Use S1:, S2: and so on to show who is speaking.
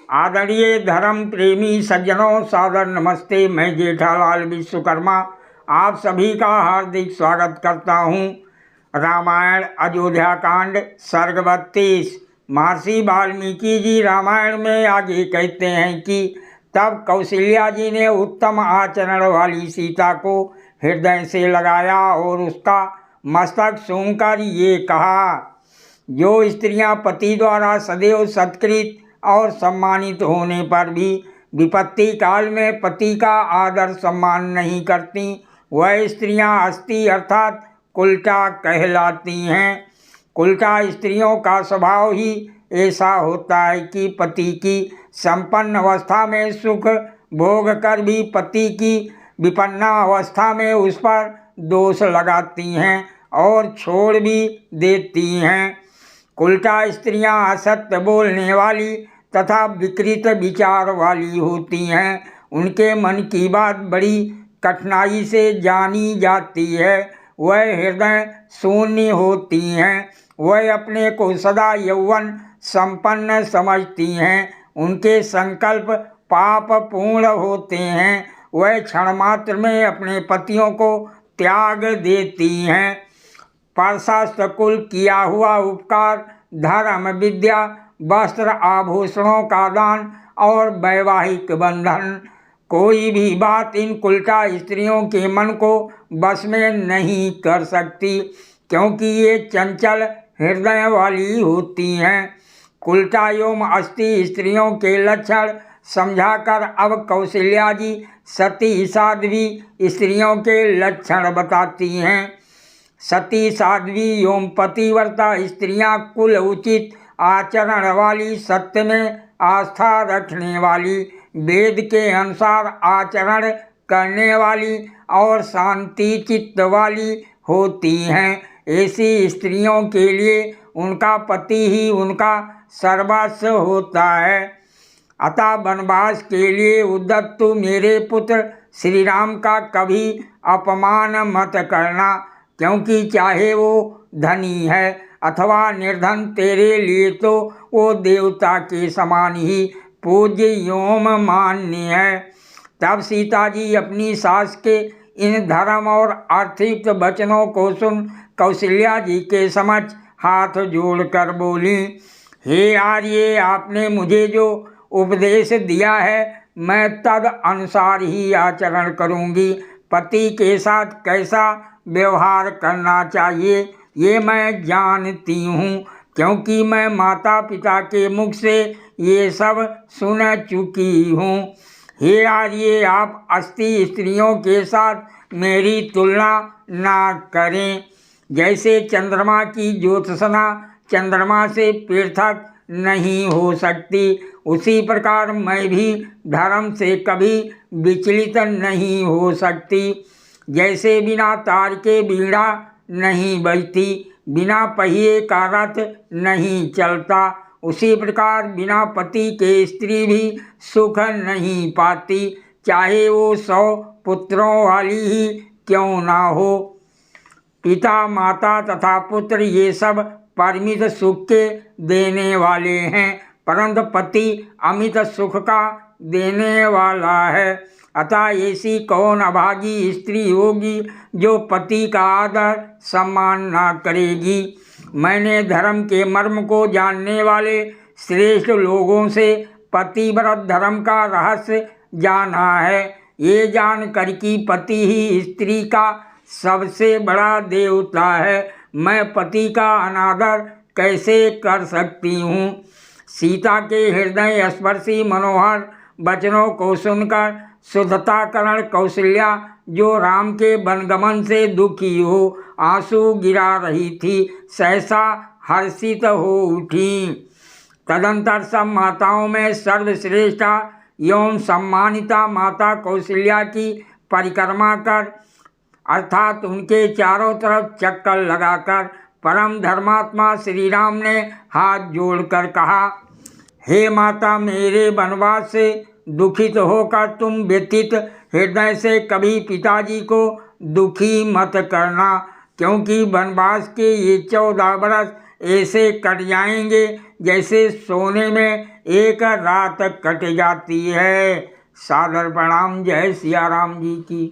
S1: आदरणीय धर्म प्रेमी सज्जनों, सादर नमस्ते। मैं जेठालाल विश्वकर्मा आप सभी का हार्दिक स्वागत करता हूँ। रामायण अयोध्या कांड सर्ग 32। महर्षि वाल्मीकि जी रामायण में आगे कहते हैं कि तब कौशल्या जी ने उत्तम आचरण वाली सीता को हृदय से लगाया और उसका मस्तक सूंघकर ये कहा, जो स्त्रियां पति द्वारा सदैव सत्कृत और सम्मानित होने पर भी विपत्ति काल में पति का आदर सम्मान नहीं करती, वह स्त्रियां अस्ति अर्थात कुलटा कहलाती हैं। कुलटा स्त्रियों का स्वभाव ही ऐसा होता है कि पति की संपन्न अवस्था में सुख भोग कर भी पति की विपन्ना अवस्था में उस पर दोष लगाती हैं और छोड़ भी देती हैं। कुलटा स्त्रियां असत्य बोलने वाली तथा विकृत विचार वाली होती हैं। उनके मन की बात बड़ी कठिनाई से जानी जाती है। वह हृदय शून्य होती हैं। वह अपने को सदा यौवन संपन्न समझती हैं। उनके संकल्प पाप पूर्ण होते हैं। वह क्षण मात्र में अपने पतियों को त्याग देती हैं। पार्शास्त्र कुल किया हुआ उपकार, धर्म विद्या, वस्त्र आभूषणों का दान और वैवाहिक बंधन, कोई भी बात इन कुलटा स्त्रियों के मन को बस में नहीं कर सकती, क्योंकि ये चंचल हृदय वाली होती हैं। कुलटा एवं अस्ति स्त्रियों के लक्षण समझाकर अब कौशल्या जी सती साध्वी स्त्रियों के लक्षण बताती हैं। सती साध्वी एवं पतिव्रता स्त्रियां कुल उचित आचरण वाली, सत्य में आस्था रखने वाली, वेद के अनुसार आचरण करने वाली और शांति चित्त वाली होती हैं। ऐसी स्त्रियों के लिए उनका पति ही उनका सर्वस्व होता है। अतः वनवास के लिए उद्यत तू मेरे पुत्र श्री राम का कभी अपमान मत करना, क्योंकि चाहे वो धनी है अथवा निर्धन, तेरे लिए तो वो देवता के समान ही पूज्य एवं मान्य है। तब सीता जी अपनी सास के इन धर्म और आर्थिक वचनों को सुन कौशल्या जी के समक्ष हाथ जोड़कर बोली, हे आर्य, आपने मुझे जो उपदेश दिया है मैं तद अनुसार ही आचरण करूँगी। पति के साथ कैसा व्यवहार करना चाहिए ये मैं जानती हूँ, क्योंकि मैं माता पिता के मुख से ये सब सुन चुकी हूँ। हे आर्य, आप अस्ति स्त्रियों के साथ मेरी तुलना ना करें। जैसे चंद्रमा की ज्योत्सना चंद्रमा से पृथक नहीं हो सकती, उसी प्रकार मैं भी धर्म से कभी विचलित नहीं हो सकती। जैसे बिना तार के बीड़ा नहीं बजती, बिना पहिए का रथ नहीं चलता, उसी प्रकार बिना पति के स्त्री भी सुख नहीं पाती, चाहे वो 100 पुत्रों वाली ही क्यों ना हो। पिता माता तथा पुत्र ये सब परिमित सुख के देने वाले हैं, परंतु पति अमित सुख का देने वाला है। अतः ऐसी कौन अभागी स्त्री होगी जो पति का आदर सम्मान ना करेगी। मैंने धर्म के मर्म को जानने वाले श्रेष्ठ लोगों से पतिव्रत धर्म का रहस्य जाना है। ये जानकर कि पति ही स्त्री का सबसे बड़ा देवता है, मैं पति का अनादर कैसे कर सकती हूँ। सीता के हृदय स्पर्शी मनोहर वचनों को सुनकर शुद्धताकरण कौशल्या, जो राम के वनगमन से दुखी हो आंसू गिरा रही थी, सहसा हर्षित हो उठी। तदंतर सब माताओं में सर्वश्रेष्ठा एवं सम्मानिता माता कौशल्या की परिक्रमा कर, अर्थात उनके चारों तरफ चक्कर लगाकर परम धर्मात्मा श्री राम ने हाथ जोड़कर कहा, हे माता, मेरे वनवास से दुखित होकर तुम व्यथित हृदय से कभी पिताजी को दुखी मत करना, क्योंकि वनवास के ये 14 बरस ऐसे कट जाएंगे जैसे सोने में एक रात कट जाती है। सादर प्रणाम। जय सिया राम जी की।